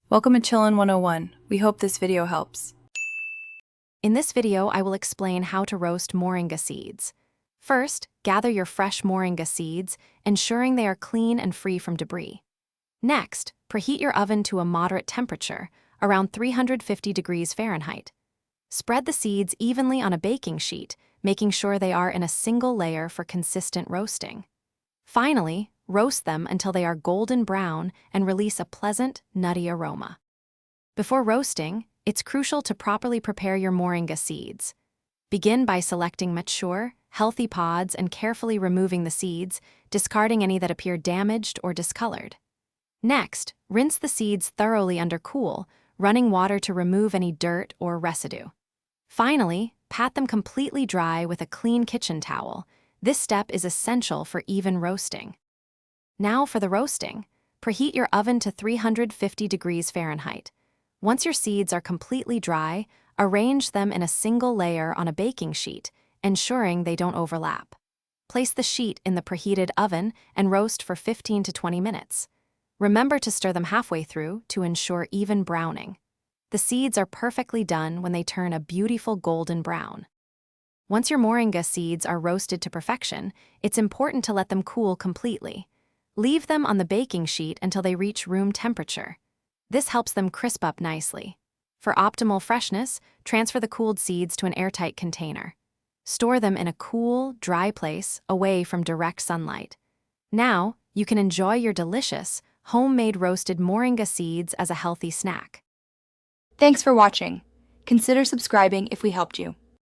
Welcome to Chillin' 101. We hope this video helps. In this video, I will explain how to roast moringa seeds. First, gather your fresh moringa seeds, ensuring they are clean and free from debris. Next, preheat your oven to a moderate temperature, around 350 degrees Fahrenheit. Spread the seeds evenly on a baking sheet, making sure they are in a single layer for consistent roasting. Finally, roast them until they are golden brown and release a pleasant, nutty aroma. Before roasting, it's crucial to properly prepare your moringa seeds. Begin by selecting mature, healthy pods and carefully removing the seeds, discarding any that appear damaged or discolored. Next, rinse the seeds thoroughly under cool, running water to remove any dirt or residue. Finally, pat them completely dry with a clean kitchen towel. This step is essential for even roasting. Now for the roasting. Preheat your oven to 350 degrees Fahrenheit. Once your seeds are completely dry, arrange them in a single layer on a baking sheet, ensuring they don't overlap. Place the sheet in the preheated oven and roast for 15 to 20 minutes. Remember to stir them halfway through to ensure even browning. The seeds are perfectly done when they turn a beautiful golden brown. Once your moringa seeds are roasted to perfection, it's important to let them cool completely. Leave them on the baking sheet until they reach room temperature. This helps them crisp up nicely. For optimal freshness, transfer the cooled seeds to an airtight container. Store them in a cool, dry place away from direct sunlight. Now, you can enjoy your delicious, homemade roasted moringa seeds as a healthy snack. Thanks for watching. Consider subscribing if we helped you.